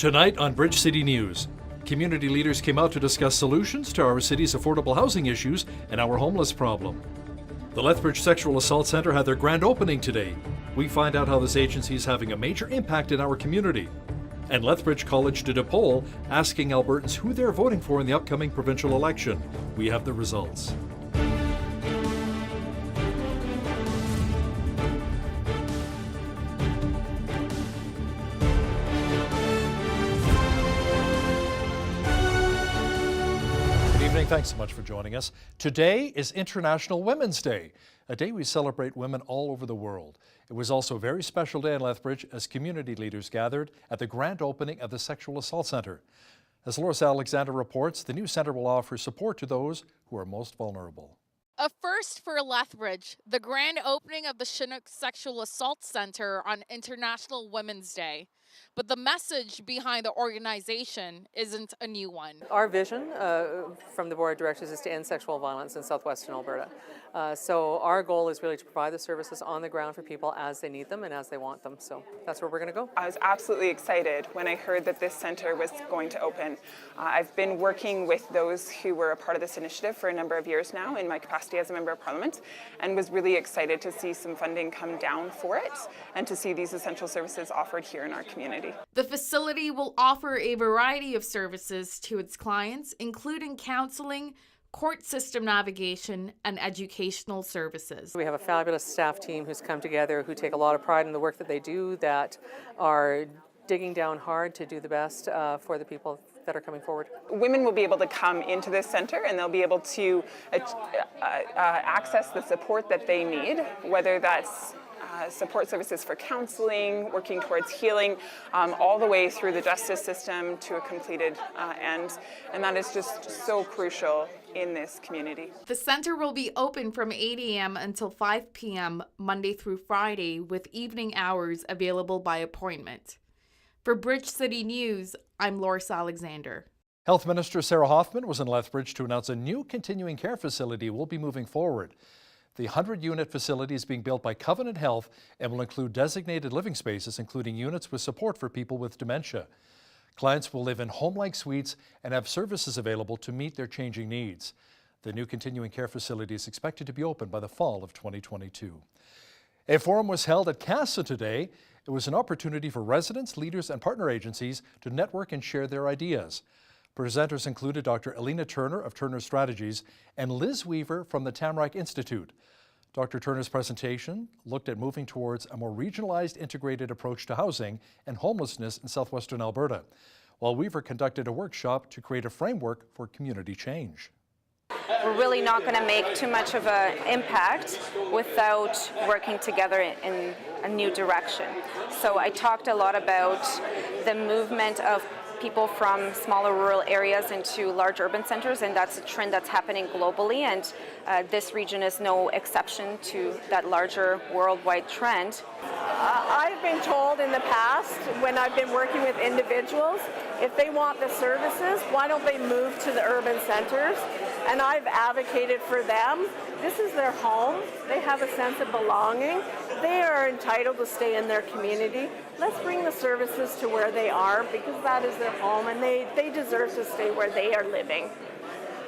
Tonight on Bridge City News, community leaders came out to discuss solutions to our city's affordable housing issues and our homeless problem. The Lethbridge Sexual Assault Centre had their grand opening today. We find out how this agency is having a major impact in our community. And Lethbridge College did a poll asking Albertans who they're voting for in the upcoming provincial election. We have the results. Thanks so much for joining us. Today is International Women's Day, a day we celebrate women all over the world. It was also a very special day in Lethbridge as community leaders gathered at the grand opening of the Sexual Assault Centre. As Loris Alexander reports, the new centre will offer support to those who are most vulnerable. A first for Lethbridge, the grand opening of the Chinook Sexual Assault Centre on International Women's Day. But the message behind the organization isn't a new one. Our vision from the board of directors is to end sexual violence in southwestern Alberta. So our goal is really to provide the services on the ground for people as they need them and as they want them. So that's where we're going to go. I was absolutely excited when I heard that this centre was going to open. I've been working with those who were a part of this initiative for a number of years now in my capacity as a member of Parliament, and was really excited to see some funding come down for it and to see these essential services offered here in our community. The facility will offer a variety of services to its clients, including counseling, court system navigation, and educational services. We have a fabulous staff team who's come together, who take a lot of pride in the work that they do, that are digging down hard to do the best for the people that are coming forward. Women will be able to come into this centre and they'll be able to access the support that they need, whether that's support services for counseling, working towards healing, all the way through the justice system to a completed end. And that is just so crucial in this community. The centre will be open from 8 a.m. until 5 p.m. Monday through Friday, with evening hours available by appointment. For Bridge City News, I'm Loris Alexander. Health Minister Sarah Hoffman was in Lethbridge to announce a new continuing care facility will be moving forward. The 100-unit facility is being built by Covenant Health and will include designated living spaces, including units with support for people with dementia. Clients will live in home-like suites and have services available to meet their changing needs. The new continuing care facility is expected to be open by the fall of 2022. A forum was held at CASA today. It was an opportunity for residents, leaders, and partner agencies to network and share their ideas. Presenters included Dr. Alina Turner of Turner Strategies and Liz Weaver from the Tamarack Institute. Dr. Turner's presentation looked at moving towards a more regionalized integrated approach to housing and homelessness in southwestern Alberta, while Weaver conducted a workshop to create a framework for community change. We're really not going to make too much of an impact without working together in a new direction. So I talked a lot about the movement of people from smaller rural areas into large urban centers, and that's a trend that's happening globally, and this region is no exception to that larger worldwide trend. I've been told in the past, when I've been working with individuals, if they want the services, why don't they move to the urban centers? And I've advocated for them. This is their home. They have a sense of belonging. They are entitled to stay in their community. Let's bring the services to where they are, because that is their home, and they deserve to stay where they are living.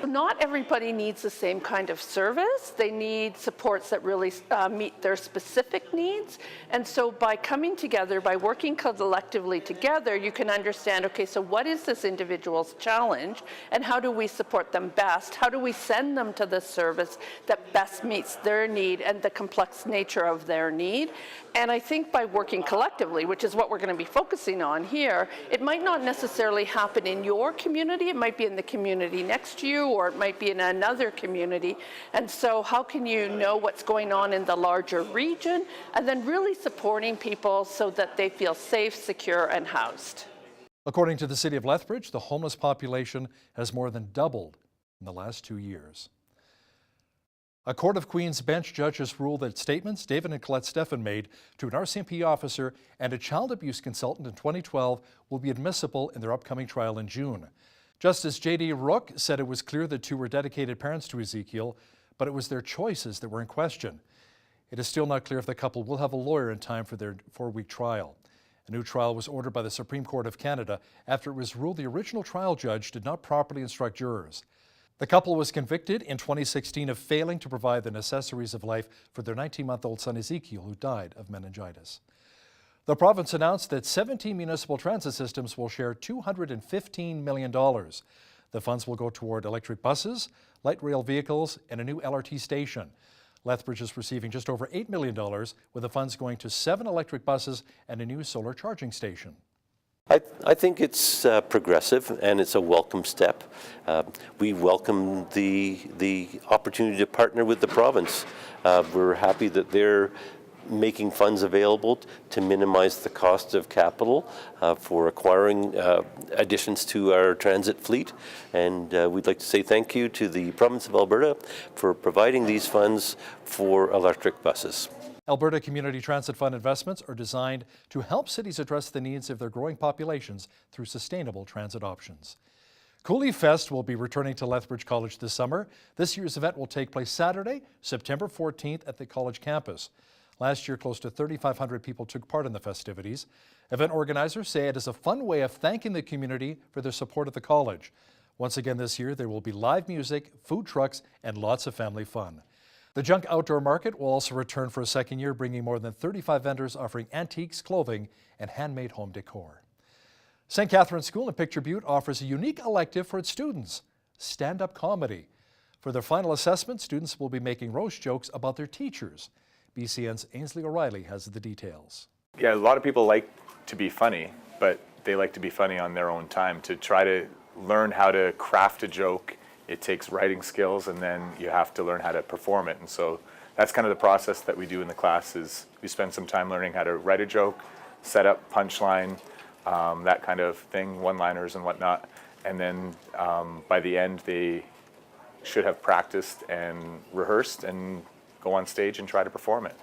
Not everybody needs the same kind of service. They need supports that really meet their specific needs. And so by coming together, by working collectively together, you can understand, okay, so what is this individual's challenge and how do we support them best? How do we send them to the service that best meets their need and the complex nature of their need? And I think by working collectively, which is what we're going to be focusing on here, it might not necessarily happen in your community. It might be in the community next to you, or it might be in another community. And so how can you know what's going on in the larger region, and then really supporting people so that they feel safe, secure, and housed. According to the City of Lethbridge, the homeless population has more than doubled in the last 2 years. A Court of Queen's Bench judges ruled that statements David and Colette Stephan made to an RCMP officer and a child abuse consultant in 2012 will be admissible in their upcoming trial in June. Justice J.D. Rook said it was clear the two were dedicated parents to Ezekiel, but it was their choices that were in question. It is still not clear if the couple will have a lawyer in time for their 4-week trial. A new trial was ordered by the Supreme Court of Canada after it was ruled the original trial judge did not properly instruct jurors. The couple was convicted in 2016 of failing to provide the necessaries of life for their 19-month-old son Ezekiel, who died of meningitis. The province announced that 17 municipal transit systems will share $215 million. The funds will go toward electric buses, light rail vehicles, and a new LRT station. Lethbridge is receiving just over $8 million, with the funds going to 7 electric buses and a new solar charging station. I think it's progressive and it's a welcome step. We welcome the opportunity to partner with the province. We're happy that they're making funds available to minimize the cost of capital for acquiring additions to our transit fleet. And we'd like to say thank you to the province of Alberta for providing these funds for electric buses. Alberta Community Transit Fund investments are designed to help cities address the needs of their growing populations through sustainable transit options. Coulee Fest will be returning to Lethbridge College this summer. This year's event will take place Saturday, September 14th at the college campus. Last year, close to 3,500 people took part in the festivities. Event organizers say it is a fun way of thanking the community for their support of the college. Once again this year, there will be live music, food trucks, and lots of family fun. The Junk Outdoor Market will also return for a second year, bringing more than 35 vendors offering antiques, clothing, and handmade home decor. St. Catherine's School in Picture Butte offers a unique elective for its students, stand-up comedy. For their final assessment, students will be making roast jokes about their teachers. BCN's Ainsley O'Reilly has the details. Yeah, a lot of people like to be funny, but they like to be funny on their own time. To try to learn how to craft a joke, it takes writing skills, and then you have to learn how to perform it. And so that's kind of the process that we do in the class. Is we spend some time learning how to write a joke, set up punchline, that kind of thing, one-liners and whatnot. And then by the end, they should have practiced and rehearsed and go on stage and try to perform it.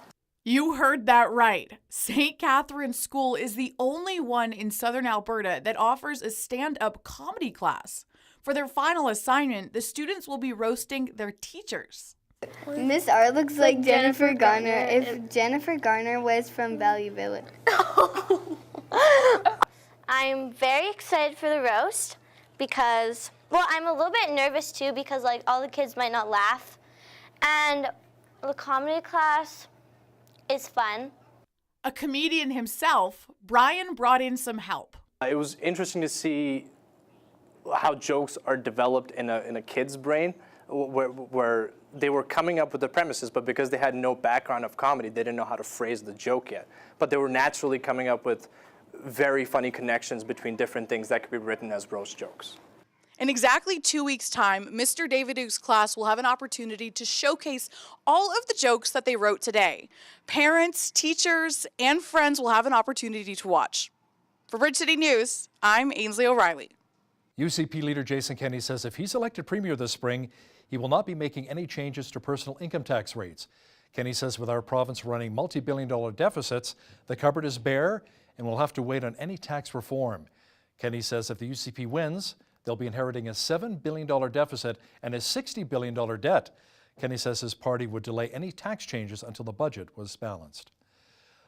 You heard that right. St. Catherine's School is the only one in Southern Alberta that offers a stand-up comedy class. For their final assignment, the students will be roasting their teachers. Miss R looks like Jennifer Garner if Jennifer Garner was from Valley Village. I'm very excited for the roast because, well, I'm a little bit nervous too because like all the kids might not laugh. And the comedy class is fun. A comedian himself, Brian brought in some help. It was interesting to see how jokes are developed in a kid's brain, where they were coming up with the premises, but because they had no background of comedy, they didn't know how to phrase the joke yet. But they were naturally coming up with very funny connections between different things that could be written as roast jokes. In exactly 2 weeks' time, Mr. David Duke's class will have an opportunity to showcase all of the jokes that they wrote today. Parents, teachers, and friends will have an opportunity to watch. For Bridge City News, I'm Ainsley O'Reilly. UCP leader Jason Kenney says if he's elected premier this spring, he will not be making any changes to personal income tax rates. Kenney says with our province running multi-billion-dollar deficits, the cupboard is bare and will have to wait on any tax reform. Kenney says if the UCP wins, they'll be inheriting a $7 billion deficit and a $60 billion debt. Kenney says his party would delay any tax changes until the budget was balanced.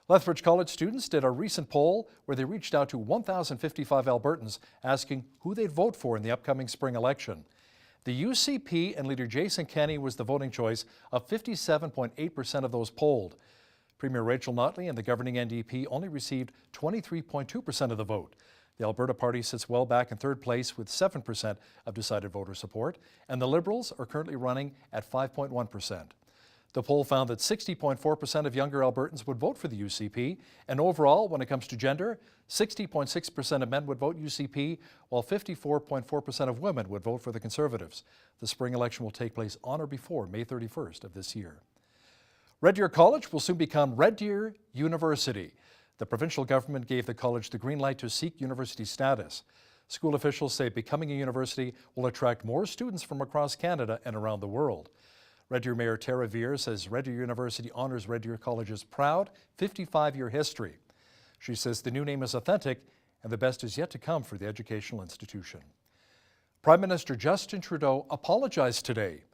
Lethbridge College students did a recent poll where they reached out to 1,055 Albertans asking who they'd vote for in the upcoming spring election. The UCP and leader Jason Kenney was the voting choice of 57.8% of those polled. Premier Rachel Notley and the governing NDP only received 23.2% of the vote. The Alberta Party sits well back in third place with 7% of decided voter support, and the Liberals are currently running at 5.1%. The poll found that 60.4% of younger Albertans would vote for the UCP, and overall, when it comes to gender, 60.6% of men would vote UCP, while 54.4% of women would vote for the Conservatives. The spring election will take place on or before May 31st of this year. Red Deer College will soon become Red Deer University. The provincial government gave the college the green light to seek university status. School officials say becoming a university will attract more students from across Canada and around the world. Red Deer Mayor Tara Veer says Red Deer University honors Red Deer College's proud 55-year history. She says the new name is authentic and the best is yet to come for the educational institution. Prime Minister Justin Trudeau apologized today,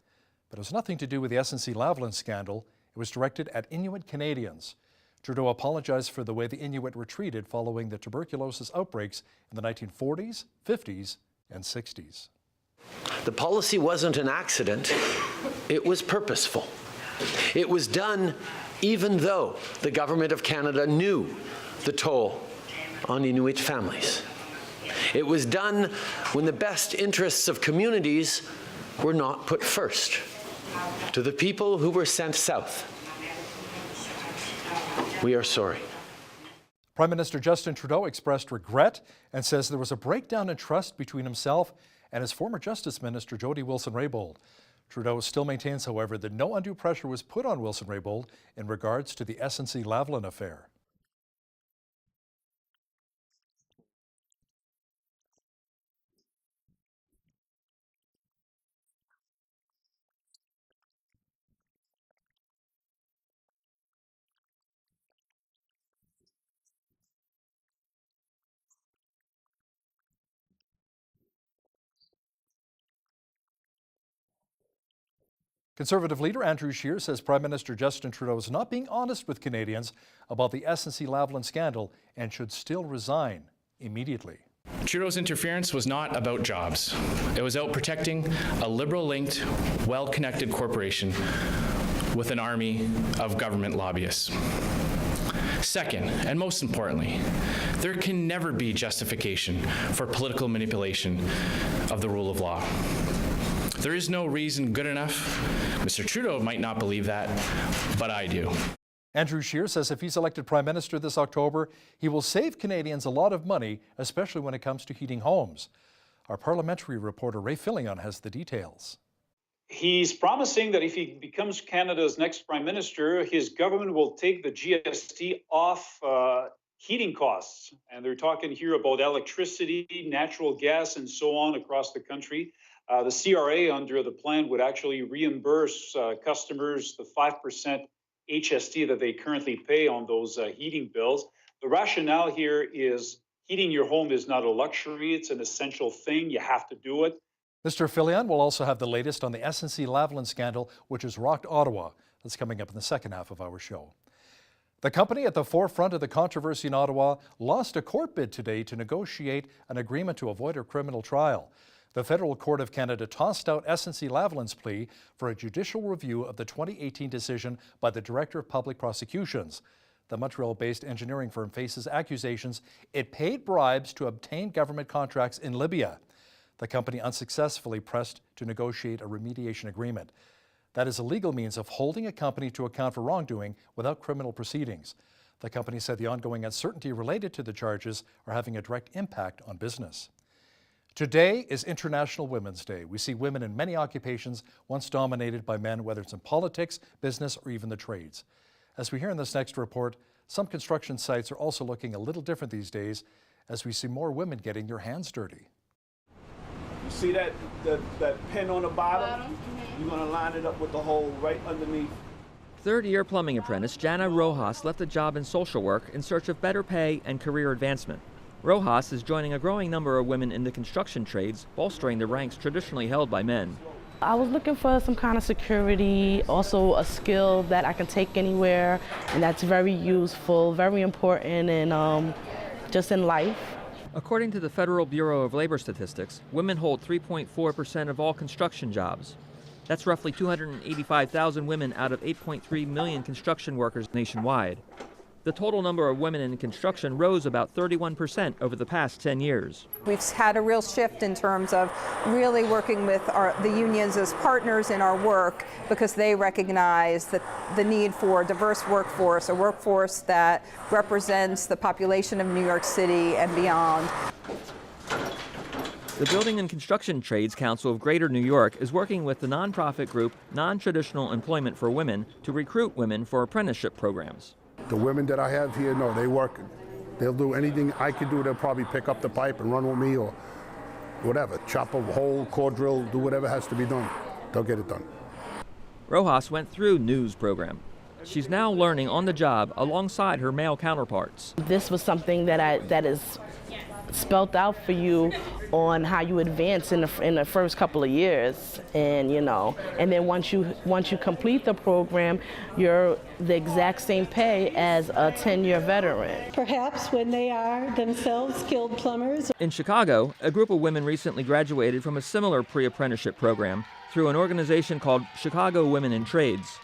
but it has nothing to do with the SNC-Lavalin scandal. It was directed at Inuit Canadians. Trudeau apologized for the way the Inuit were treated following the tuberculosis outbreaks in the 1940s, 50s, and 60s. The policy wasn't an accident, it was purposeful. It was done even though the Government of Canada knew the toll on Inuit families. It was done when the best interests of communities were not put first. To the people who were sent south, we are sorry. Prime Minister Justin Trudeau expressed regret and says there was a breakdown in trust between himself and his former Justice Minister Jody Wilson-Raybould. Trudeau still maintains, however, that no undue pressure was put on Wilson-Raybould in regards to the SNC-Lavalin affair. Conservative leader Andrew Scheer says Prime Minister Justin Trudeau is not being honest with Canadians about the SNC-Lavalin scandal and should still resign immediately. Trudeau's interference was not about jobs. It was about protecting a Liberal-linked, well-connected corporation with an army of government lobbyists. Second, and most importantly, there can never be justification for political manipulation of the rule of law. There is no reason good enough. Mr. Trudeau might not believe that, but I do. Andrew Scheer says if he's elected Prime Minister this October, he will save Canadians a lot of money, especially when it comes to heating homes. Our parliamentary reporter Ray Fillion has the details. He's promising that if he becomes Canada's next Prime Minister, his government will take the GST off heating costs. And they're talking here about electricity, natural gas, and so on across the country. The CRA under the plan would actually reimburse customers the 5% HST that they currently pay on those heating bills. The rationale here is heating your home is not a luxury, it's an essential thing, you have to do it. Mr. Fillion will also have the latest on the SNC-Lavalin scandal, which has rocked Ottawa. That's coming up in the second half of our show. The company at the forefront of the controversy in Ottawa lost a court bid today to negotiate an agreement to avoid a criminal trial. The Federal Court of Canada tossed out SNC-Lavalin's plea for a judicial review of the 2018 decision by the Director of Public Prosecutions. The Montreal-based engineering firm faces accusations it paid bribes to obtain government contracts in Libya. The company unsuccessfully pressed to negotiate a remediation agreement. That is a legal means of holding a company to account for wrongdoing without criminal proceedings. The company said the ongoing uncertainty related to the charges are having a direct impact on business. Today is International Women's Day. We see women in many occupations once dominated by men, whether it's in politics, business, or even the trades. As we hear in this next report, some construction sites are also looking a little different these days as we see more women getting their hands dirty. You see that pin on the bottom? You're going to line it up with the hole right underneath. Third-year plumbing apprentice Jana Rojas left a job in social work in search of better pay and career advancement. Rojas is joining a growing number of women in the construction trades, bolstering the ranks traditionally held by men. I was looking for some kind of security, also a skill that I can take anywhere, and that's very useful, very important, and just in life. According to the Federal Bureau of Labor Statistics, women hold 3.4% of all construction jobs. That's roughly 285,000 women out of 8.3 million construction workers nationwide. The total number of women in construction rose about 31% over the past 10 years. We've had a real shift in terms of really working with the unions as partners in our work because they recognize that the need for a diverse workforce, a workforce that represents the population of New York City and beyond. The Building and Construction Trades Council of Greater New York is working with the nonprofit group Non-Traditional Employment for Women to recruit women for apprenticeship programs. The women that I have here, no, they work. They'll do anything I could do. They'll probably pick up the pipe and run with me or whatever. Chop a hole, core drill, do whatever has to be done. They'll get it done. Rojas went through NEWS program. She's now learning on the job alongside her male counterparts. This was something that is spelt out for you on how you advance in the first couple of years, and and then once you complete the program, you're the exact same pay as a 10-year veteran. Perhaps when they are themselves skilled plumbers. In Chicago, a group of women recently graduated from a similar pre-apprenticeship program through an organization called Chicago Women in Trades.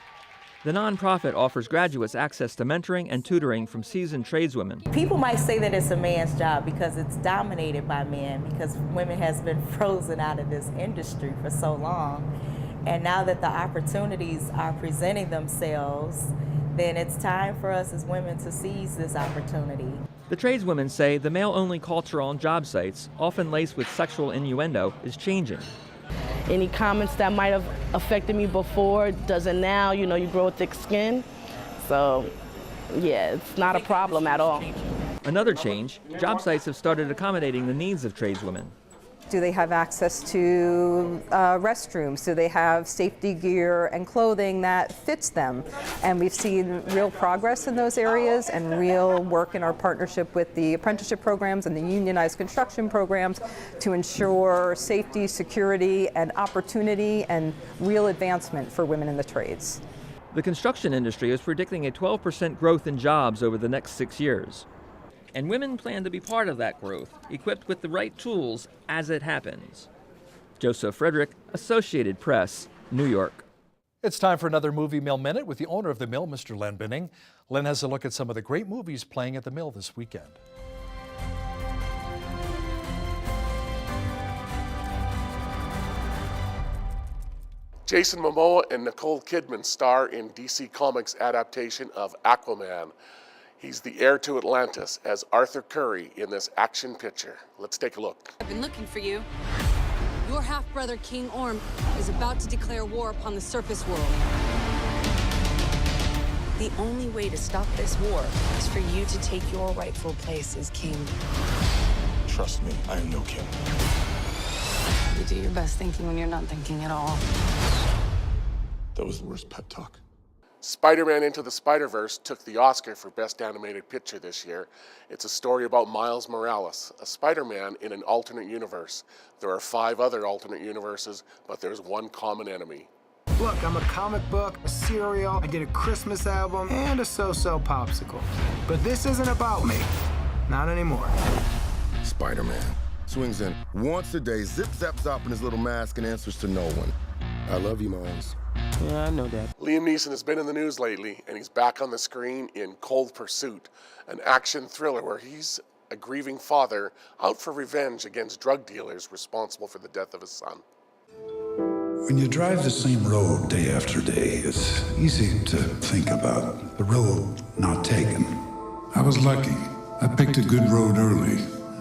The nonprofit offers graduates access to mentoring and tutoring from seasoned tradeswomen. People might say that it's a man's job because it's dominated by men, because women has been frozen out of this industry for so long. And now that the opportunities are presenting themselves, then it's time for us as women to seize this opportunity. The tradeswomen say the male-only culture on job sites, often laced with sexual innuendo, is changing. Any comments that might have affected me before doesn't now. You grow thick skin. So, yeah, it's not a problem at all. Another change, job sites have started accommodating the needs of tradeswomen. Do they have access to restrooms? Do they have safety gear and clothing that fits them? And we've seen real progress in those areas and real work in our partnership with the apprenticeship programs and the unionized construction programs to ensure safety, security, and opportunity and real advancement for women in the trades. The construction industry is predicting a 12% growth in jobs over the next 6 years. And women plan to be part of that growth, equipped with the right tools as it happens. Joseph Frederick, Associated Press, New York. It's time for another Movie Mill Minute with the owner of the mill, Mr. Len Binning. Len has a look at some of the great movies playing at the mill this weekend. Jason Momoa and Nicole Kidman star in DC Comics' adaptation of Aquaman. He's the heir to Atlantis as Arthur Curry in this action picture. Let's take a look. I've been looking for you. Your half-brother, King Orm, is about to declare war upon the surface world. The only way to stop this war is for you to take your rightful place as king. Trust me, I am no king. You do your best thinking when you're not thinking at all. That was the worst pep talk. Spider-Man Into the Spider-Verse took the Oscar for Best Animated Picture this year. It's a story about Miles Morales, a Spider-Man in an alternate universe. There are 5 other alternate universes, but there's one common enemy. Look, I'm a comic book, a cereal, I did a Christmas album, and a so-so popsicle. But this isn't about me. Not anymore. Spider-Man swings in once a day, zip-zap-zop in his little mask and answers to no one. I love you, Miles. Yeah, I know that. Liam Neeson has been in the news lately, and he's back on the screen in Cold Pursuit, an action thriller where he's a grieving father out for revenge against drug dealers responsible for the death of his son. When you drive the same road day after day, it's easy to think about the road not taken. I was lucky. I picked a good road early,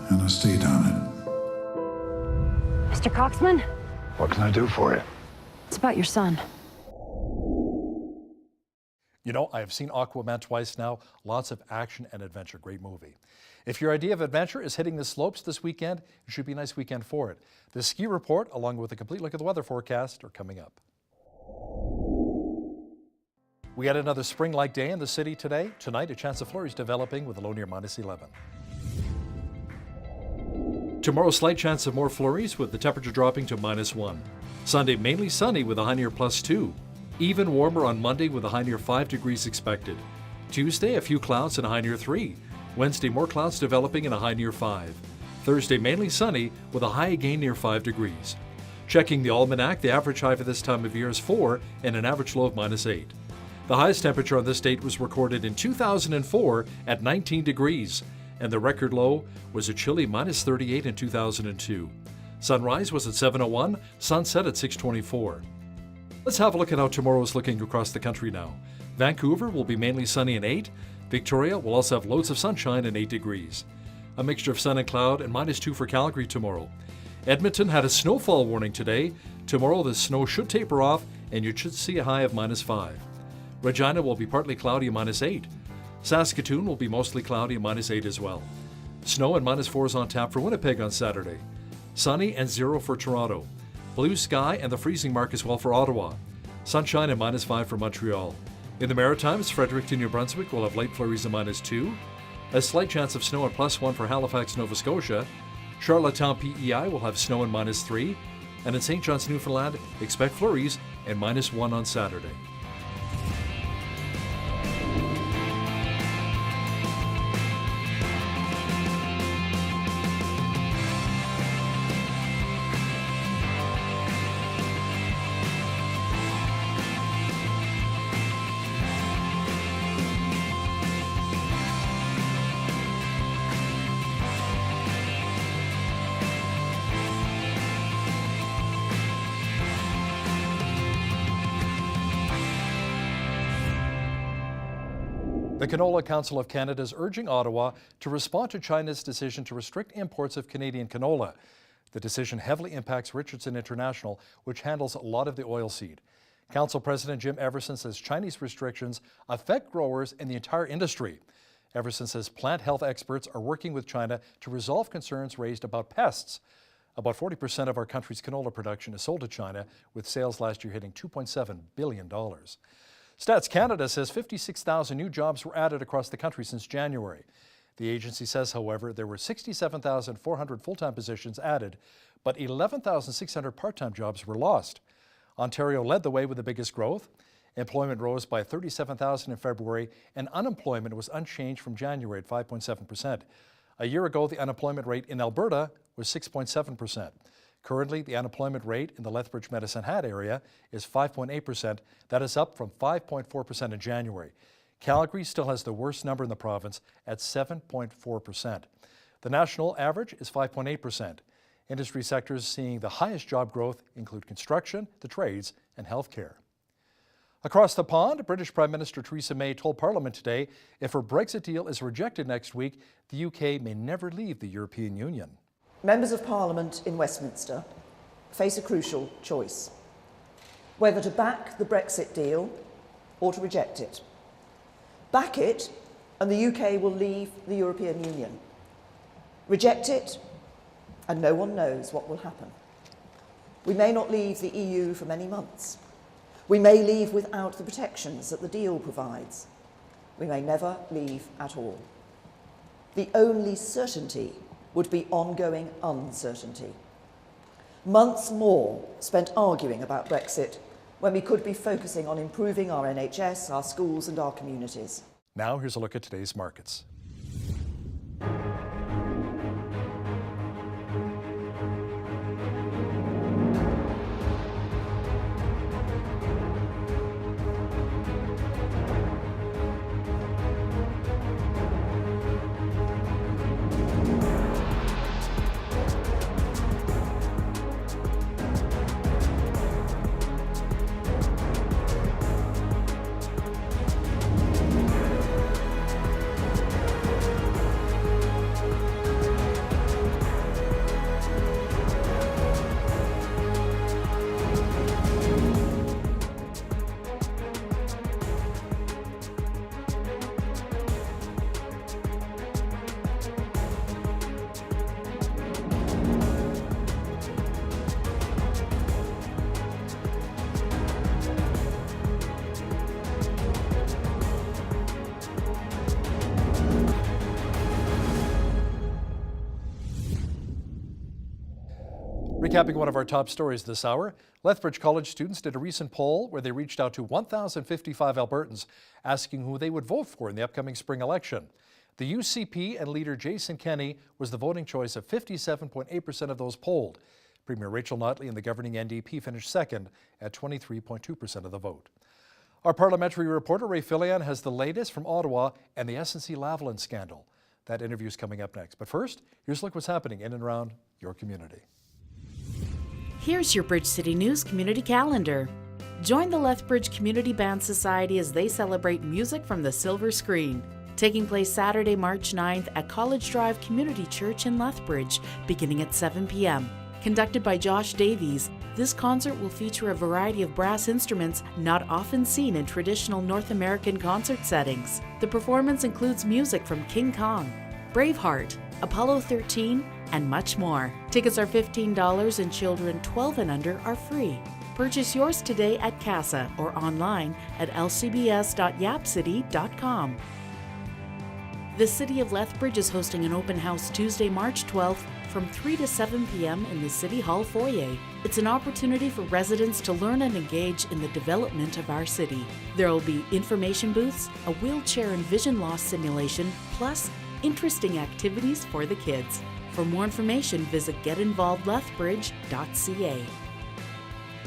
and I stayed on it. Mr. Coxman? What can I do for you? It's about your son. You know, I have seen Aquaman twice now. Lots of action and adventure. Great movie. If your idea of adventure is hitting the slopes this weekend, it should be a nice weekend for it. The ski report, along with a complete look at the weather forecast, are coming up. We had another spring-like day in the city today. Tonight, a chance of flurries developing with a low near -11. Tomorrow, slight chance of more flurries with the temperature dropping to -1. Sunday, mainly sunny with a high near +2. Even warmer on Monday with a high near 5 degrees expected. Tuesday, a few clouds and a high near 3. Wednesday, more clouds developing and a high near 5. Thursday, mainly sunny with a high again near 5 degrees. Checking the almanac, the average high for this time of year is 4 and an average low of -8. The highest temperature on this date was recorded in 2004 at 19 degrees, and the record low was a chilly -38 in 2002. Sunrise was at 7:01, sunset at 6:24. Let's have a look at how tomorrow is looking across the country now. Vancouver will be mainly sunny and 8. Victoria will also have loads of sunshine and 8 degrees. A mixture of sun and cloud and -2 for Calgary tomorrow. Edmonton had a snowfall warning today. Tomorrow the snow should taper off and you should see a high of -5. Regina will be partly cloudy and -8. Saskatoon will be mostly cloudy and -8 as well. Snow and -4 is on tap for Winnipeg on Saturday. Sunny and 0 for Toronto. Blue sky and the freezing mark as well for Ottawa. Sunshine and -5 for Montreal. In the Maritimes, Fredericton, New Brunswick will have light flurries of -2. A slight chance of snow at +1 for Halifax, Nova Scotia. Charlottetown, PEI will have snow and -3. And in St. John's, Newfoundland, expect flurries and -1 on Saturday. The Canola Council of Canada is urging Ottawa to respond to China's decision to restrict imports of Canadian canola. The decision heavily impacts Richardson International, which handles a lot of the oilseed. Council President Jim Everson says Chinese restrictions affect growers and the entire industry. Everson says plant health experts are working with China to resolve concerns raised about pests. About 40% of our country's canola production is sold to China, with sales last year hitting $2.7 billion. Stats Canada says 56,000 new jobs were added across the country since January. The agency says, however, there were 67,400 full-time positions added, but 11,600 part-time jobs were lost. Ontario led the way with the biggest growth. Employment rose by 37,000 in February, and unemployment was unchanged from January at 5.7%. A year ago, the unemployment rate in Alberta was 6.7%. Currently, the unemployment rate in the Lethbridge-Medicine Hat area is 5.8%. That is up from 5.4% in January. Calgary still has the worst number in the province at 7.4%. The national average is 5.8%. Industry sectors seeing the highest job growth include construction, the trades, and healthcare. Across the pond, British Prime Minister Theresa May told Parliament today if her Brexit deal is rejected next week, the UK may never leave the European Union. Members of Parliament in Westminster face a crucial choice: whether to back the Brexit deal or to reject it. Back it, and the UK will leave the European Union. Reject it, and no one knows what will happen. We may not leave the EU for many months. We may leave without the protections that the deal provides. We may never leave at all. The only certainty would be ongoing uncertainty. Months more spent arguing about Brexit when we could be focusing on improving our NHS, our schools and our communities. Now here's a look at today's markets. Recapping one of our top stories this hour, Lethbridge College students did a recent poll where they reached out to 1,055 Albertans asking who they would vote for in the upcoming spring election. The UCP and leader Jason Kenney was the voting choice of 57.8% of those polled. Premier Rachel Notley and the governing NDP finished second at 23.2% of the vote. Our parliamentary reporter Ray Fillion has the latest from Ottawa and the SNC-Lavalin scandal. That interview is coming up next. But first, here's a look what's happening in and around your community. Here's your Bridge City News community calendar. Join the Lethbridge Community Band Society as they celebrate music from the silver screen. Taking place Saturday, March 9th at College Drive Community Church in Lethbridge, beginning at 7 p.m. Conducted by Josh Davies, this concert will feature a variety of brass instruments not often seen in traditional North American concert settings. The performance includes music from King Kong, Braveheart, Apollo 13, and much more. Tickets are $15 and children 12 and under are free. Purchase yours today at CASA or online at lcbs.yapcity.com. The City of Lethbridge is hosting an open house Tuesday, March 12th from 3 to 7 p.m. in the City Hall foyer. It's an opportunity for residents to learn and engage in the development of our city. There will be information booths, a wheelchair and vision loss simulation, plus interesting activities for the kids. For more information, visit getinvolvedlethbridge.ca.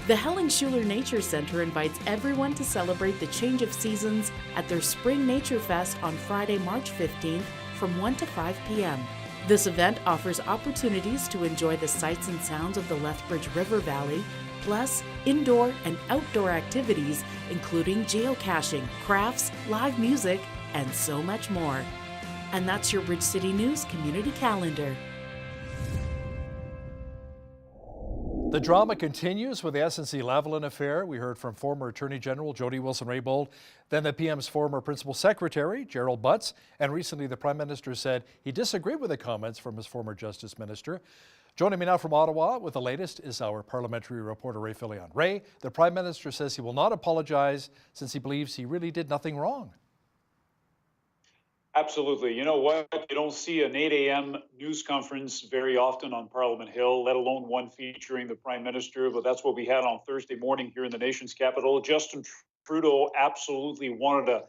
The Helen Schuler Nature Center invites everyone to celebrate the change of seasons at their Spring Nature Fest on Friday, March 15th from 1 to 5 p.m. This event offers opportunities to enjoy the sights and sounds of the Lethbridge River Valley, plus indoor and outdoor activities including geocaching, crafts, live music, and so much more. And that's your Bridge City News Community Calendar. The drama continues with the SNC-Lavalin affair. We heard from former Attorney General Jody Wilson-Raybould, then the PM's former Principal Secretary, Gerald Butts, and recently the Prime Minister said he disagreed with the comments from his former Justice Minister. Joining me now from Ottawa with the latest is our parliamentary reporter, Ray Filion. Ray, the Prime Minister says he will not apologize since he believes he really did nothing wrong. Absolutely. You know what? You don't see an 8 a.m. news conference very often on Parliament Hill, let alone one featuring the Prime Minister. But that's what we had on Thursday morning here in the nation's capital. Justin Trudeau absolutely wanted to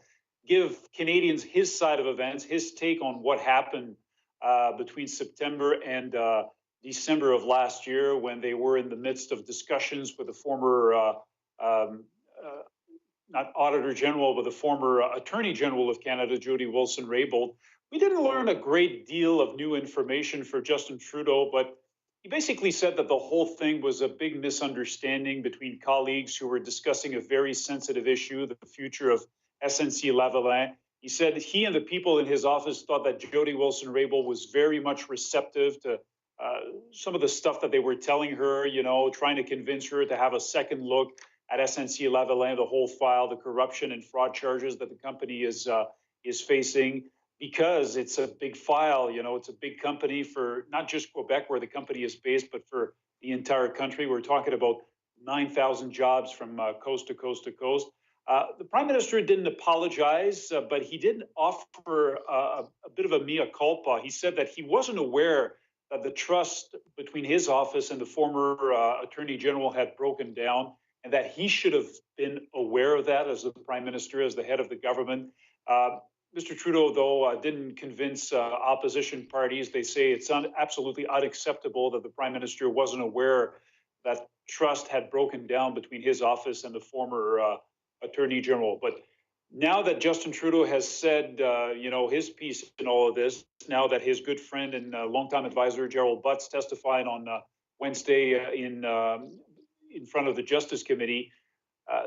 give Canadians his side of events, his take on what happened between September and December of last year when they were in the midst of discussions with the former not Auditor General, but the former Attorney General of Canada, Jody Wilson-Raybould. We didn't learn a great deal of new information for Justin Trudeau, but he basically said that the whole thing was a big misunderstanding between colleagues who were discussing a very sensitive issue, the future of SNC-Lavalin. He said he and the people in his office thought that Jody Wilson-Raybould was very much receptive to some of the stuff that they were telling her, you know, trying to convince her to have a second look at SNC-Lavalin, the whole file, the corruption and fraud charges that the company is facing, because it's a big file. You know, it's a big company for not just Quebec, where the company is based, but for the entire country. We're talking about 9,000 jobs from coast to coast to coast. The Prime Minister didn't apologize, but he did offer a bit of a mea culpa. He said that he wasn't aware that the trust between his office and the former Attorney General had broken down, and that he should have been aware of that as the Prime Minister, as the head of the government. Mr. Trudeau, though, didn't convince opposition parties. They say it's absolutely unacceptable that the Prime Minister wasn't aware that trust had broken down between his office and the former Attorney General. But now that Justin Trudeau has said, you know, his piece in all of this, now that his good friend and longtime advisor Gerald Butts testified on Wednesday in front of the Justice Committee,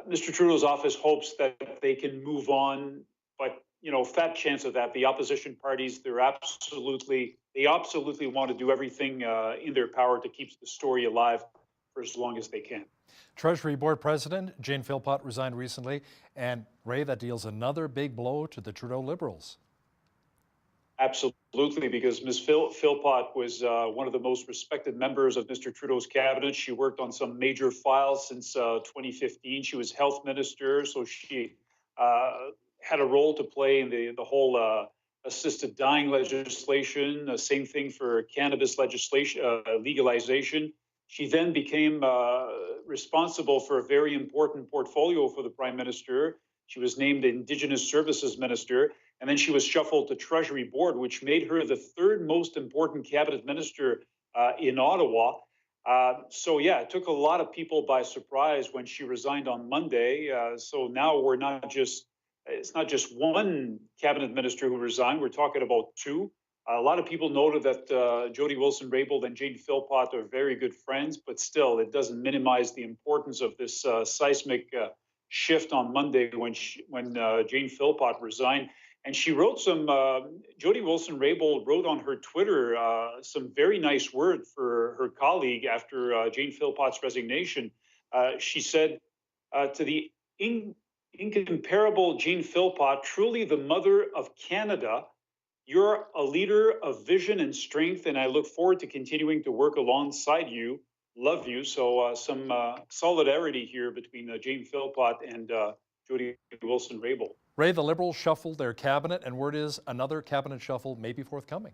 Mr. Trudeau's office hopes that they can move on, but you know, fat chance of that. The opposition parties, they absolutely want to do everything in their power to keep the story alive for as long as they can. Treasury Board President Jane Philpott resigned recently, and Ray, that deals another big blow to the Trudeau Liberals. Absolutely, because Ms. Philpott was one of the most respected members of Mr. Trudeau's cabinet. She worked on some major files since 2015. She was health minister, so she had a role to play in the whole assisted dying legislation. Same thing for cannabis legislation, legalization. She then became responsible for a very important portfolio for the Prime Minister. She was named Indigenous Services Minister, and then she was shuffled to Treasury Board, which made her the third most important cabinet minister in Ottawa. So yeah, it took a lot of people by surprise when she resigned on Monday. So now it's not just one cabinet minister who resigned. We're talking about two. A lot of people noted that Jody Wilson-Raybould and Jane Philpott are very good friends, but still, it doesn't minimize the importance of this seismic shift on Monday when Jane Philpott resigned. And she wrote Jody Wilson-Raybould wrote on her Twitter some very nice words for her colleague after Jane Philpott's resignation. She said, to the incomparable Jane Philpott, truly the mother of Canada, you're a leader of vision and strength, and I look forward to continuing to work alongside you. Love you. So some solidarity here between Jane Philpott and Jody Wilson-Raybould. Ray, the Liberals shuffled their cabinet, and word is another cabinet shuffle may be forthcoming.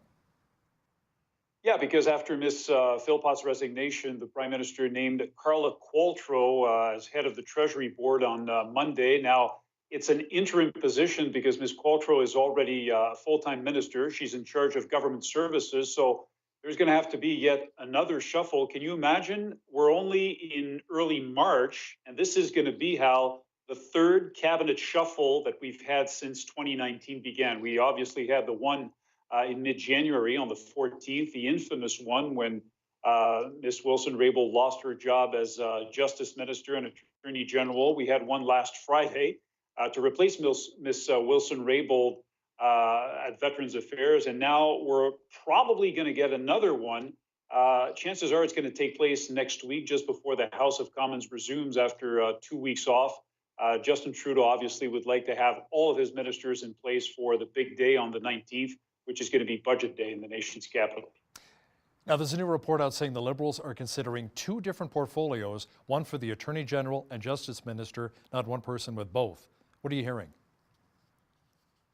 Yeah, because after Ms. Philpott's resignation, the Prime Minister named Carla Qualtrough as head of the Treasury Board on Monday. Now, it's an interim position because Ms. Qualtrough is already a full-time minister. She's in charge of government services, so there's going to have to be yet another shuffle. Can you imagine? We're only in early March, and this is going to be, Hal, the third cabinet shuffle that we've had since 2019 began. We obviously had the one in mid-January on the 14th, the infamous one when Ms. Wilson-Raybould lost her job as Justice Minister and Attorney General. We had one last Friday to replace Ms. Wilson-Raybould at Veterans Affairs, and now we're probably going to get another one. Chances are it's going to take place next week, just before the House of Commons resumes after 2 weeks off. Justin Trudeau obviously would like to have all of his ministers in place for the big day on the 19th, which is going to be Budget Day in the nation's capital. Now, there's a new report out saying the Liberals are considering two different portfolios, one for the Attorney General and Justice Minister, not one person with both. What are you hearing?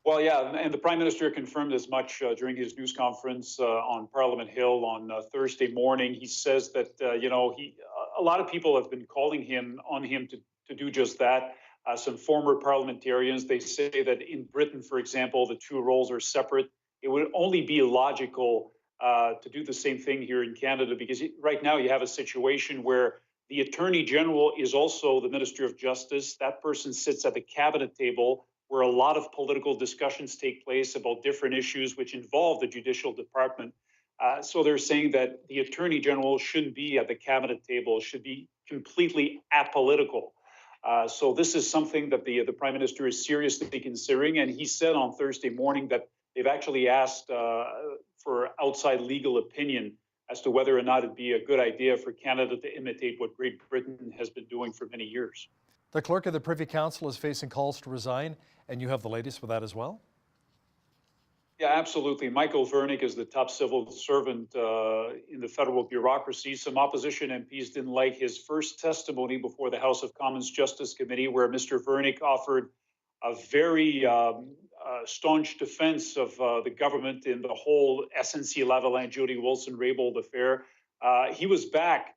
Well, yeah, and the Prime Minister confirmed as much during his news conference on Parliament Hill on Thursday morning. He says that, a lot of people have been calling on him to do just that. Some former parliamentarians, they say that in Britain, for example, the two roles are separate. It would only be logical to do the same thing here in Canada, because right now you have a situation where the Attorney General is also the Minister of Justice. That person sits at the cabinet table where a lot of political discussions take place about different issues which involve the judicial department. So they're saying that the Attorney General shouldn't be at the cabinet table, should be completely apolitical. So this is something that the Prime Minister is seriously considering. And he said on Thursday morning that they've actually asked for outside legal opinion as to whether or not it'd be a good idea for Canada to imitate what Great Britain has been doing for many years. The clerk of the Privy Council is facing calls to resign, and you have the latest with that as well? Yeah, absolutely. Michael Vernick is the top civil servant in the federal bureaucracy. Some opposition MPs didn't like his first testimony before the House of Commons Justice Committee, where Mr. Vernick offered a very staunch defense of the government in the whole SNC-Lavalin Jody Wilson-Raybould affair. He was back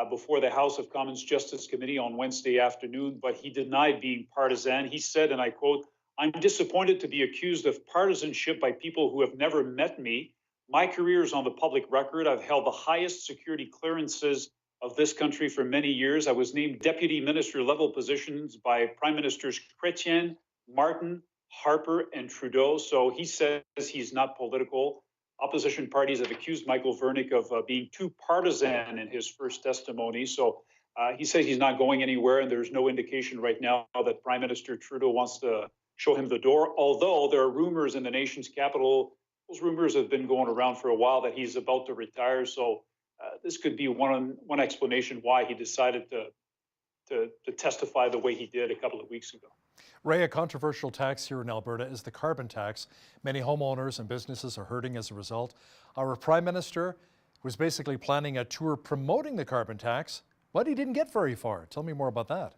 before the House of Commons Justice Committee on Wednesday afternoon, but he denied being partisan. He said, and I quote, "I'm disappointed to be accused of partisanship by people who have never met me. My career is on the public record. I've held the highest security clearances of this country for many years. I was named deputy minister level positions by Prime Ministers Chrétien, Martin, Harper, and Trudeau." So he says he's not political. Opposition parties have accused Michael Vernick of being too partisan in his first testimony. So he says he's not going anywhere, and there's no indication right now that Prime Minister Trudeau wants to show him the door. Although there are rumors in the nation's capital, those rumors have been going around for a while, that he's about to retire. So this could be one explanation why he decided to testify the way he did a couple of weeks ago. Ray, a controversial tax here in Alberta is the carbon tax. Many homeowners and businesses are hurting as a result. Our Prime Minister was basically planning a tour promoting the carbon tax, but he didn't get very far. Tell me more about that.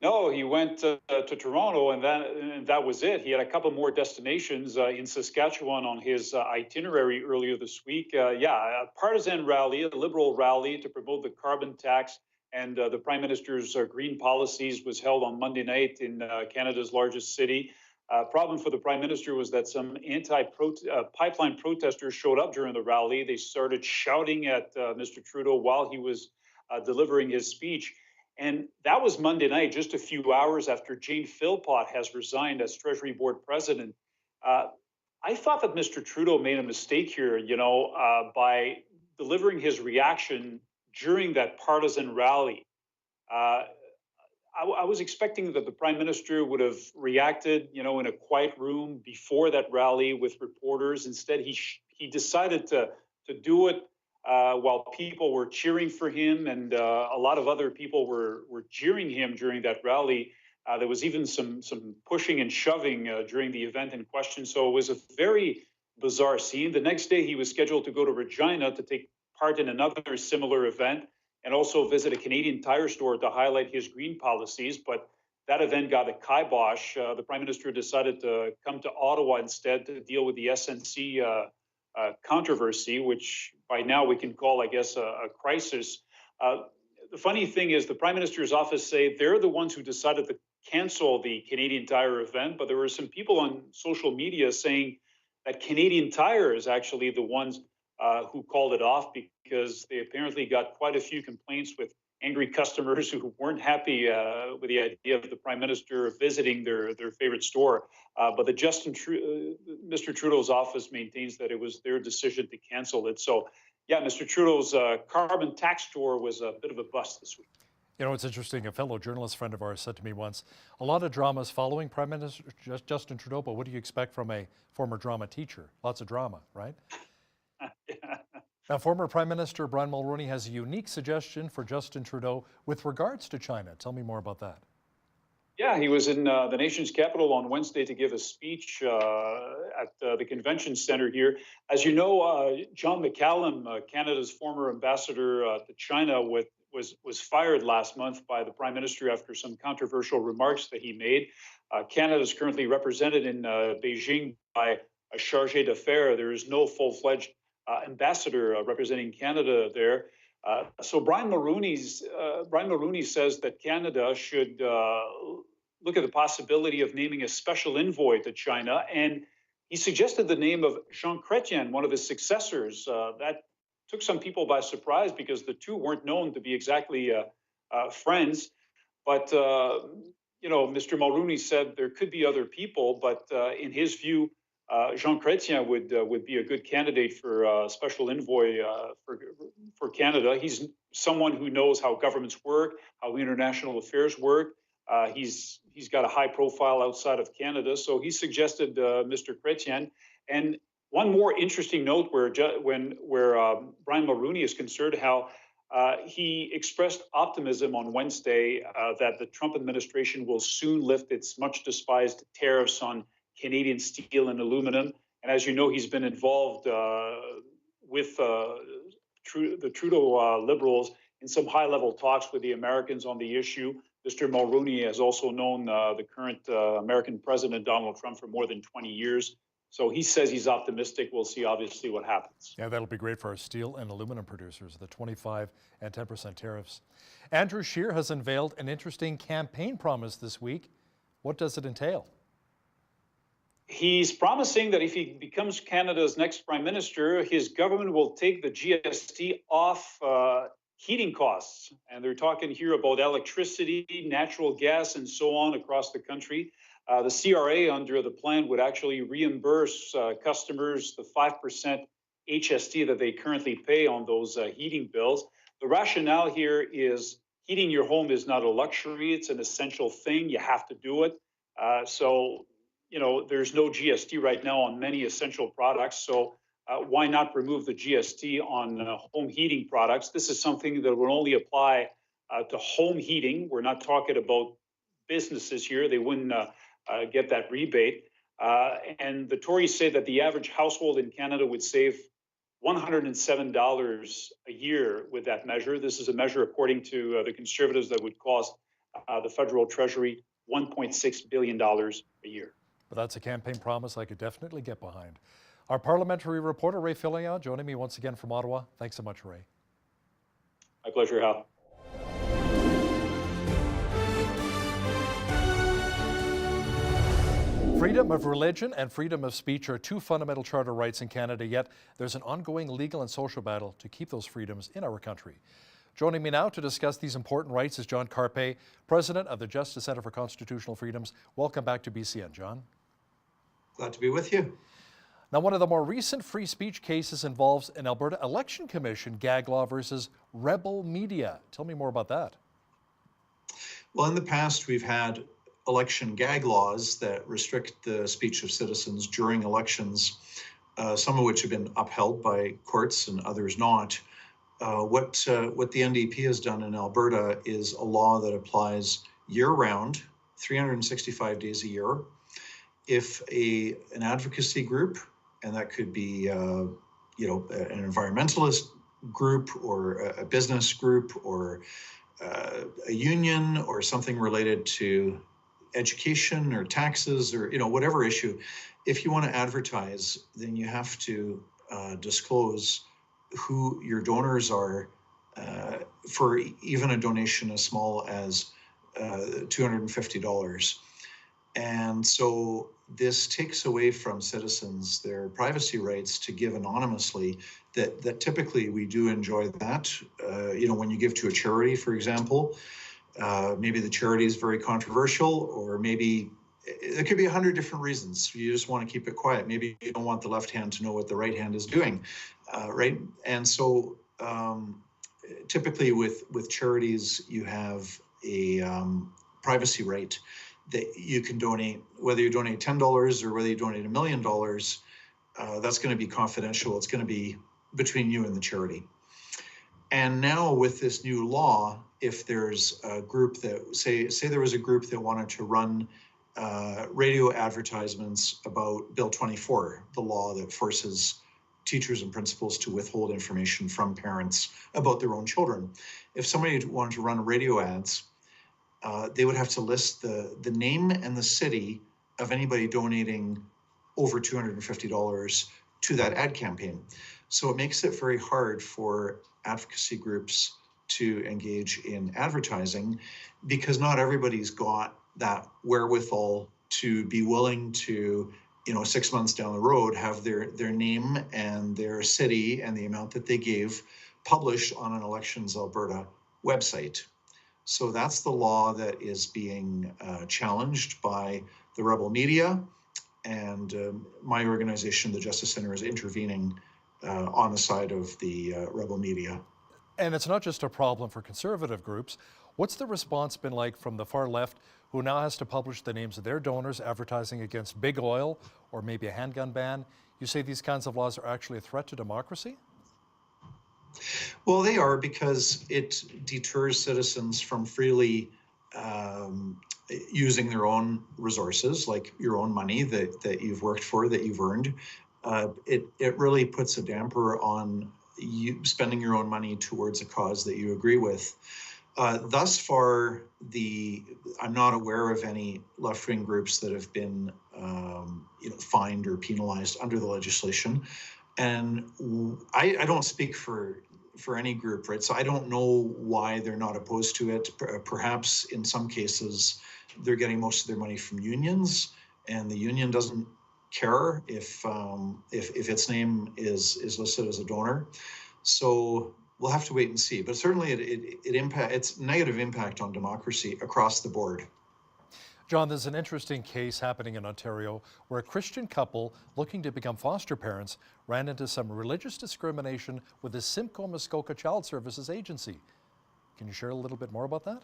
No, he went to Toronto, and that was it. He had a couple more destinations in Saskatchewan on his itinerary earlier this week. A partisan rally, a Liberal rally to promote the carbon tax and the Prime Minister's green policies was held on Monday night in Canada's largest city. Problem for the Prime Minister was that some anti-pipeline protesters showed up during the rally. They started shouting at Mr. Trudeau while he was delivering his speech. And that was Monday night, just a few hours after Jane Philpott has resigned as Treasury Board President. I thought that Mr. Trudeau made a mistake here, by delivering his reaction during that partisan rally. I was expecting that the Prime Minister would have reacted, in a quiet room before that rally with reporters. Instead, he decided to do it while people were cheering for him, and a lot of other people were jeering him during that rally. There was even some pushing and shoving during the event in question. So it was a very bizarre scene. The next day, he was scheduled to go to Regina to take part in another similar event and also visit a Canadian Tire store to highlight his green policies. But that event got a kibosh. The Prime Minister decided to come to Ottawa instead to deal with the SNC controversy, which by now we can call, I guess, a crisis. The funny thing is the Prime Minister's office say they're the ones who decided to cancel the Canadian Tire event, but there were some people on social media saying that Canadian Tire is actually the ones who called it off because they apparently got quite a few complaints with angry customers who weren't happy with the idea of the Prime Minister visiting their favorite store. But Mr. Trudeau's office maintains that it was their decision to cancel it. So, yeah, Mr. Trudeau's carbon tax tour was a bit of a bust this week. You know, it's interesting. A fellow journalist friend of ours said to me once, a lot of dramas following Prime Minister Justin Trudeau, but what do you expect from a former drama teacher? Lots of drama, right? Yeah. Now, former Prime Minister Brian Mulroney has a unique suggestion for Justin Trudeau with regards to China. Tell me more about that. Yeah, he was in the nation's capital on Wednesday to give a speech at the convention center here. As you know, John McCallum, Canada's former ambassador to China, was fired last month by the Prime Minister after some controversial remarks that he made. Canada is currently represented in Beijing by a chargé d'affaires. There is no full-fledged ambassador representing Canada there. So Brian Mulroney says that Canada should look at the possibility of naming a special envoy to China, and he suggested the name of Jean Chrétien, one of his successors. That took some people by surprise because the two weren't known to be exactly friends. But you know, Mr. Mulroney said there could be other people, but in his view, Jean Chrétien would be a good candidate for special envoy for Canada. He's someone who knows how governments work, how international affairs work. He's got a high profile outside of Canada, so he suggested Mr. Chrétien. And one more interesting note where Brian Mulroney is concerned, how he expressed optimism on Wednesday that the Trump administration will soon lift its much despised tariffs on Canadian steel and aluminum. And as you know, he's been involved with the Trudeau Liberals in some high-level talks with the Americans on the issue. Mr. Mulroney has also known the current American president, Donald Trump, for more than 20 years. So he says he's optimistic. We'll see, obviously, what happens. Yeah, that'll be great for our steel and aluminum producers, the 25% and 10% tariffs. Andrew Scheer has unveiled an interesting campaign promise this week. What does it entail? He's promising that if he becomes Canada's next prime minister, his government will take the GST off heating costs. And they're talking here about electricity, natural gas, and so on across the country. The CRA under the plan would actually reimburse customers the 5% HST that they currently pay on those heating bills. The rationale here is heating your home is not a luxury. It's an essential thing. You have to do it. So, you know, there's no GST right now on many essential products. So why not remove the GST on home heating products? This is something that will only apply to home heating. We're not talking about businesses here. They wouldn't get that rebate. And the Tories say that the average household in Canada would save $107 a year with that measure. This is a measure, according to the Conservatives, that would cost the federal treasury $1.6 billion a year. But that's a campaign promise I could definitely get behind. Our parliamentary reporter, Ray Fillion, joining me once again from Ottawa. Thanks so much, Ray. My pleasure, Hal. Freedom of religion and freedom of speech are two fundamental charter rights in Canada, yet there's an ongoing legal and social battle to keep those freedoms in our country. Joining me now to discuss these important rights is John Carpe, president of the Justice Centre for Constitutional Freedoms. Welcome back to BCN, John. Glad to be with you. Now, one of the more recent free speech cases involves an Alberta Election Commission gag law versus Rebel Media. Tell me more about that. Well, in the past, we've had election gag laws that restrict the speech of citizens during elections, some of which have been upheld by courts and others not. What the NDP has done in Alberta is a law that applies year-round, 365 days a year. If an advocacy group, and that could be an environmentalist group or a business group or a union or something related to education or taxes or whatever issue, if you want to advertise, then you have to disclose who your donors are for even a donation as small as $250. And so this takes away from citizens their privacy rights to give anonymously. That typically we do enjoy that. When you give to a charity, for example, maybe the charity is very controversial, or maybe there could be 100 different reasons. You just want to keep it quiet. Maybe you don't want the left hand to know what the right hand is doing, right? And so typically with charities, you have a privacy right that you can donate, whether you donate $10 or whether you donate $1 million, that's going to be confidential. It's going to be between you and the charity. And now with this new law, if there's a group that, say there was a group that wanted to run radio advertisements about Bill 24, the law that forces teachers and principals to withhold information from parents about their own children. If somebody wanted to run radio ads, they would have to list the name and the city of anybody donating over $250 to that ad campaign. So it makes it very hard for advocacy groups to engage in advertising, because not everybody's got that wherewithal to be willing to, 6 months down the road, have their name and their city and the amount that they gave published on an Elections Alberta website. So that's the law that is being challenged by the rebel media, and my organization, the Justice Center, is intervening on the side of the rebel media. And it's not just a problem for conservative groups. What's the response been like from the far left, who now has to publish the names of their donors advertising against big oil or maybe a handgun ban? You say these kinds of laws are actually a threat to democracy? Well, they are, because it deters citizens from freely using their own resources, like your own money that you've worked for, that you've earned. It really puts a damper on you spending your own money towards a cause that you agree with. Thus far, I'm not aware of any left-wing groups that have been fined or penalized under the legislation. And I don't speak for any group, right? So I don't know why they're not opposed to it. Perhaps in some cases, they're getting most of their money from unions, and the union doesn't care if its name is listed as a donor. So we'll have to wait and see. But certainly it's negative impact on democracy across the board. John, there's an interesting case happening in Ontario where a Christian couple looking to become foster parents ran into some religious discrimination with the Simcoe Muskoka Child Services Agency. Can you share a little bit more about that?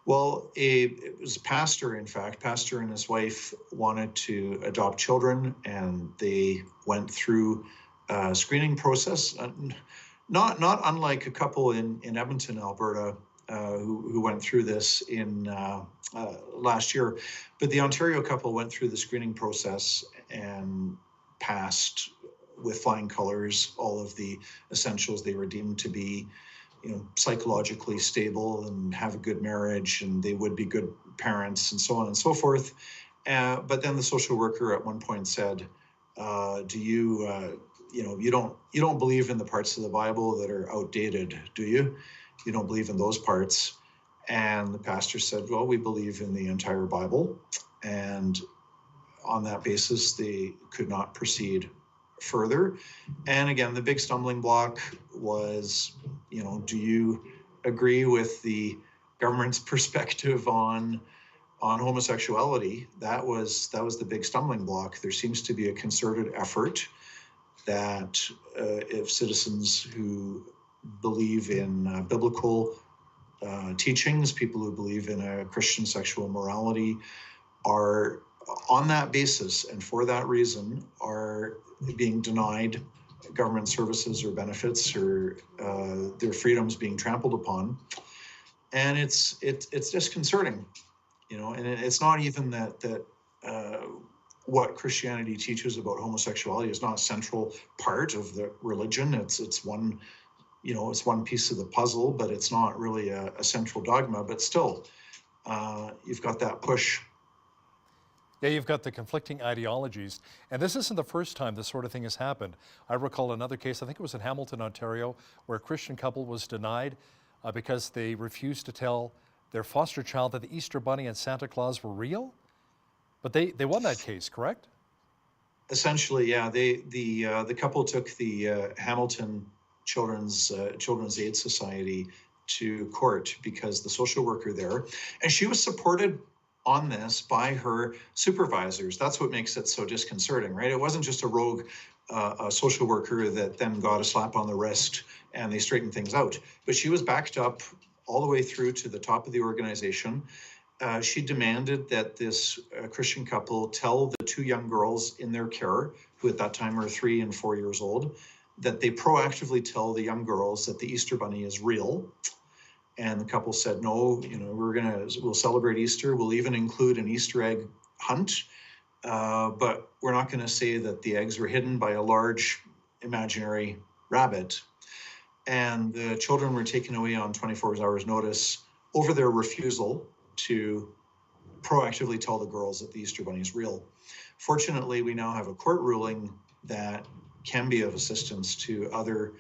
Well, it was a pastor, in fact. Pastor and his wife wanted to adopt children, and they went through a screening process, not unlike a couple in Edmonton, Alberta, who went through this in last year. But the Ontario couple went through the screening process and passed with flying colors all of the essentials. They were deemed to be psychologically stable and have a good marriage, and they would be good parents, and so on and so forth. But then the social worker at one point said, "Do you, you don't believe in the parts of the Bible that are outdated, do you? You don't believe in those parts?" And the pastor said, "Well, we believe in the entire Bible," and on that basis, they could not proceed further. And again, the big stumbling block was, do you agree with the government's perspective on homosexuality? That was the big stumbling block. There seems to be a concerted effort that if citizens who believe in biblical teachings, people who believe in a Christian sexual morality, are on that basis and for that reason are being denied government services or benefits, or their freedoms being trampled upon. And it's disconcerting, and it's not even that what Christianity teaches about homosexuality is not a central part of the religion. It's one, it's one piece of the puzzle, but it's not really a central dogma. But still, you've got that push. Yeah, you've got the conflicting ideologies. And this isn't the first time this sort of thing has happened. I recall another case, I think it was in Hamilton, Ontario, where a Christian couple was denied because they refused to tell their foster child that the Easter Bunny and Santa Claus were real. But they won that case, correct? Essentially, yeah. The couple took the Hamilton Children's Aid Society to court because the social worker there, and she was supported on this by her supervisors. That's what makes it so disconcerting, right? It wasn't just a rogue a social worker that then got a slap on the wrist and they straightened things out. But she was backed up all the way through to the top of the organization. She demanded that this Christian couple tell the two young girls in their care, who at that time were 3 and 4 years old, that they proactively tell the young girls that the Easter Bunny is real. And the couple said, no, we'll celebrate Easter. We'll even include an Easter egg hunt, but we're not going to say that the eggs were hidden by a large imaginary rabbit. And the children were taken away on 24 hours notice over their refusal to proactively tell the girls that the Easter Bunny is real. Fortunately, we now have a court ruling that can be of assistance to other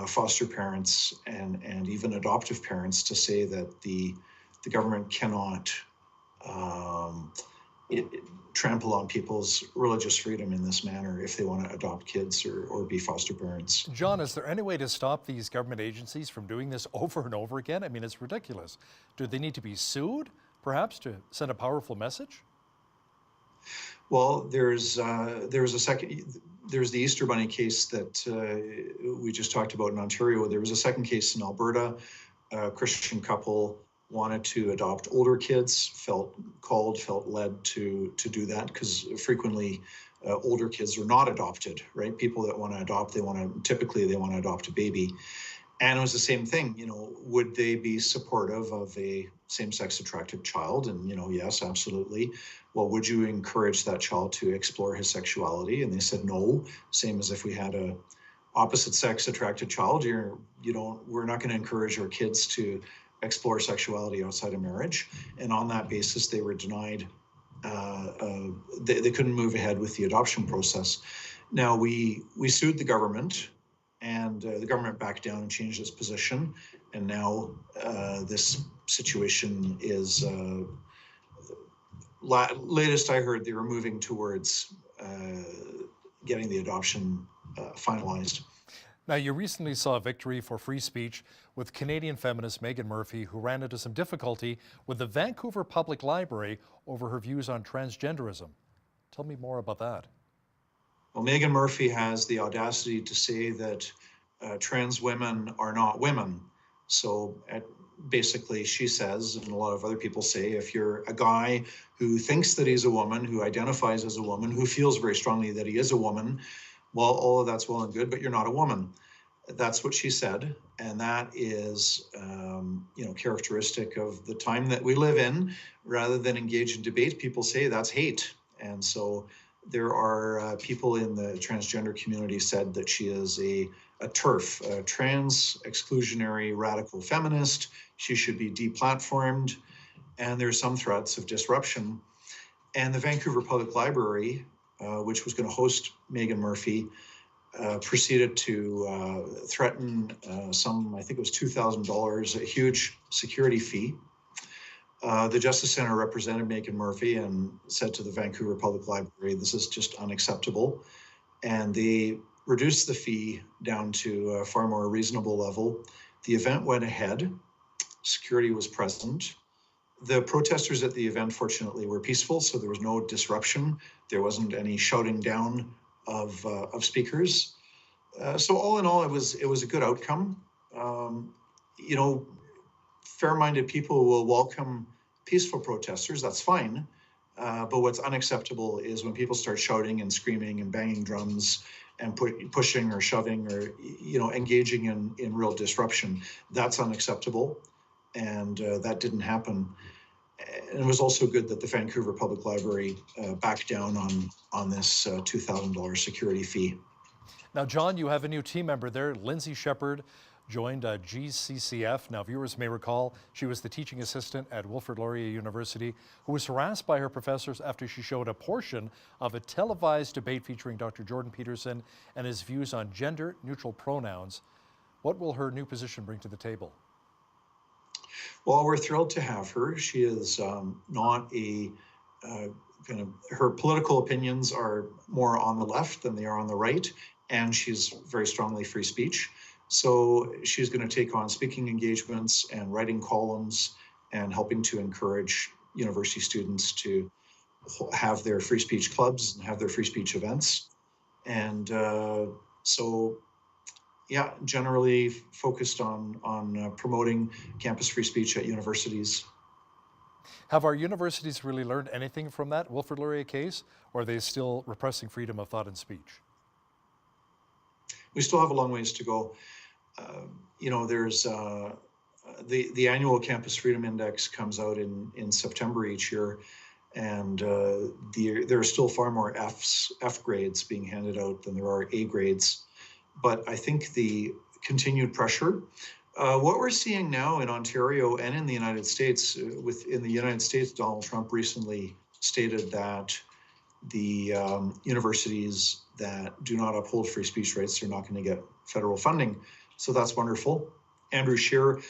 foster parents and even adoptive parents to say that the government cannot trample on people's religious freedom in this manner if they want to adopt kids or be foster parents. John, is there any way to stop these government agencies from doing this over and over again? I mean, it's ridiculous. Do they need to be sued, perhaps, to send a powerful message? Well, there's the Easter Bunny case that we just talked about in Ontario. There was a second case in Alberta. A Christian couple wanted to adopt older kids, felt led to do that because frequently older kids are not adopted, right? People that want to adopt, typically they want to adopt a baby. And it was the same thing, would they be supportive of a same-sex attracted child? And, yes, absolutely. Well, would you encourage that child to explore his sexuality? And they said no, same as if we had a opposite sex attracted child. We're not going to encourage our kids to explore sexuality outside of marriage. And on that basis, they were denied, they couldn't move ahead with the adoption process. Now, we sued the government, and the government backed down and changed its position. And now this situation is, latest I heard, they were moving towards getting the adoption finalized. Now, you recently saw a victory for free speech with Canadian feminist Megan Murphy, who ran into some difficulty with the Vancouver Public Library over her views on transgenderism. Tell me more about that. Well, Megan Murphy has the audacity to say that trans women are not women. So basically she says, and a lot of other people say, if you're a guy who thinks that he's a woman, who identifies as a woman, who feels very strongly that he is a woman, well, all of that's well and good, but you're not a woman. That's what she said. And that is, characteristic of the time that we live in. Rather than engage in debate, people say that's hate. And so there are people in the transgender community said that she is a TERF, a trans exclusionary radical feminist. She should be deplatformed. And there's some threats of disruption. And the Vancouver Public Library, which was going to host Megan Murphy, proceeded to threaten I think it was $2,000, a huge security fee. The Justice Centre represented Megan Murphy and said to the Vancouver Public Library, this is just unacceptable. And they reduced the fee down to a far more reasonable level. The event went ahead. Security was present. The protesters at the event, fortunately, were peaceful, so there was no disruption. There wasn't any shouting down of speakers. So all in all, it was a good outcome. Fair-minded people will welcome peaceful protesters. That's fine. But what's unacceptable is when people start shouting and screaming and banging drums and pushing or shoving or engaging in real disruption. That's unacceptable, and that didn't happen. And it was also good that the Vancouver Public Library backed down on this $2,000 security fee. Now, John, you have a new team member there, Lindsay Shepherd, joined GCCF. Now, viewers may recall she was the teaching assistant at Wilfrid Laurier University who was harassed by her professors after she showed a portion of a televised debate featuring Dr. Jordan Peterson and his views on gender-neutral pronouns. What will her new position bring to the table? Well, we're thrilled to have her. She is not a her political opinions are more on the left than they are on the right, and she's very strongly free speech. So she's going to take on speaking engagements and writing columns and helping to encourage university students to have their free speech clubs and have their free speech events. And so, yeah, generally focused on promoting campus free speech at universities. Have our universities really learned anything from that Wilfrid Laurier case, or are they still repressing freedom of thought and speech? We still have a long ways to go. There's the annual Campus Freedom Index comes out in September each year, and there are still far more F grades being handed out than there are A grades. But I think the continued pressure, what we're seeing now in Ontario and in the United States, in the United States, Donald Trump recently stated that the universities that do not uphold free speech rights are not going to get federal funding. So that's wonderful. Andrew Scheer,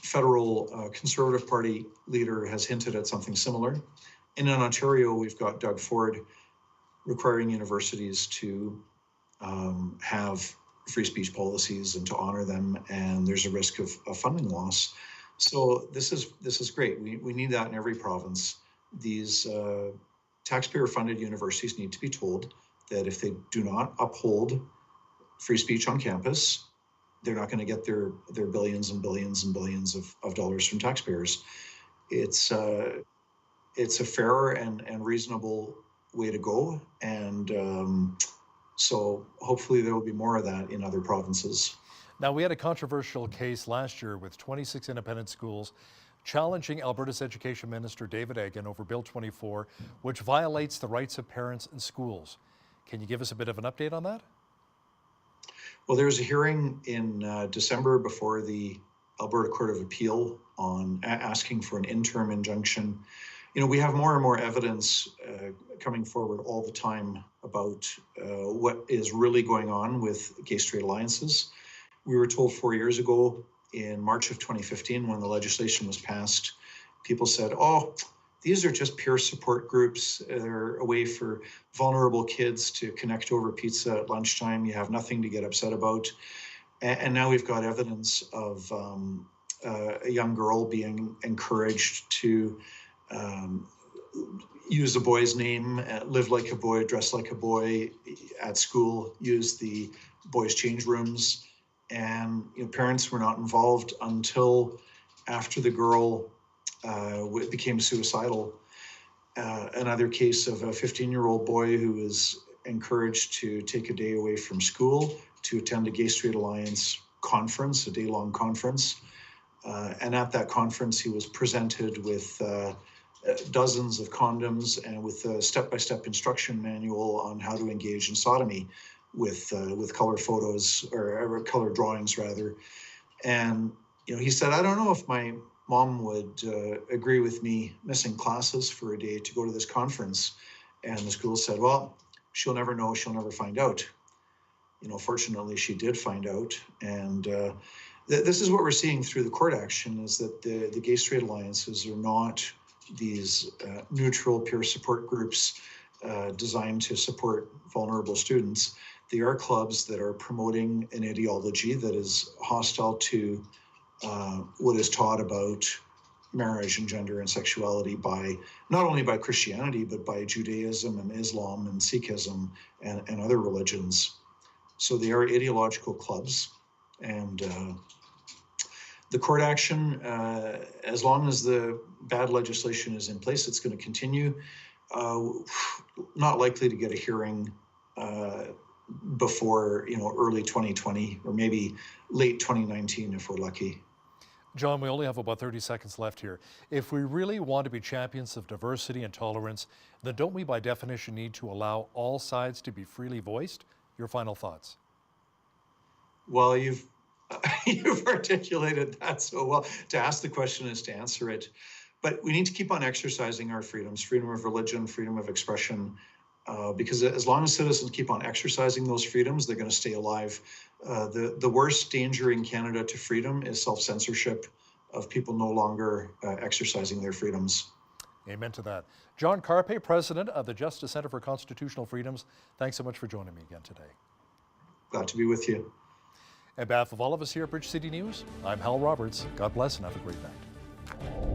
federal Conservative Party leader, has hinted at something similar. And in Ontario, we've got Doug Ford requiring universities to have free speech policies and to honor them, and there's a risk of funding loss. So this is great. We need that in every province. These taxpayer-funded universities need to be told that if they do not uphold free speech on campus, they're not going to get their billions and billions and billions of dollars from taxpayers. It's a fair and reasonable way to go, and so hopefully there will be more of that in other provinces. Now, we had a controversial case last year with 26 independent schools challenging Alberta's Education Minister David Eggen over Bill 24, which violates the rights of parents and schools. Can you give us a bit of an update on that? Well, there was a hearing in December before the Alberta Court of Appeal on asking for an interim injunction. We have more and more evidence coming forward all the time about what is really going on with gay-straight alliances. We were told 4 years ago, in March of 2015, when the legislation was passed, people said, oh, these are just peer support groups. They're a way for vulnerable kids to connect over pizza at lunchtime. You have nothing to get upset about. And now we've got evidence of a young girl being encouraged to use a boy's name, live like a boy, dress like a boy at school, use the boys' change rooms. And parents were not involved until after the girl became suicidal. Another case of a 15-year-old boy who was encouraged to take a day away from school to attend a Gay Straight Alliance conference, a day-long conference. And at that conference, he was presented with dozens of condoms and with a step-by-step instruction manual on how to engage in sodomy with color photos, or color drawings rather. And he said, I don't know if my mom would agree with me missing classes for a day to go to this conference. And the school said, well, she'll never know, she'll never find out. Fortunately, she did find out. And this is what we're seeing through the court action, is that the Gay Straight Alliances are not these neutral peer support groups designed to support vulnerable students. They are clubs that are promoting an ideology that is hostile to what is taught about marriage and gender and sexuality by not only by Christianity, but by Judaism and Islam and Sikhism and other religions. So they are ideological clubs. And the court action, as long as the bad legislation is in place, it's going to continue. Not likely to get a hearing before early 2020 or maybe late 2019 if we're lucky. John, we only have about 30 seconds left here. If we really want to be champions of diversity and tolerance, then don't we by definition need to allow all sides to be freely voiced? Your final thoughts. Well, you've articulated that so well. To ask the question is to answer it. But we need to keep on exercising our freedoms, freedom of religion, freedom of expression, because as long as citizens keep on exercising those freedoms, they're going to stay alive. The worst danger in Canada to freedom is self-censorship of people no longer exercising their freedoms. Amen to that. John Carpe, president of the Justice Center for Constitutional Freedoms, thanks so much for joining me again today. Glad to be with you. On behalf of all of us here at Bridge City News, I'm Hal Roberts. God bless and have a great night.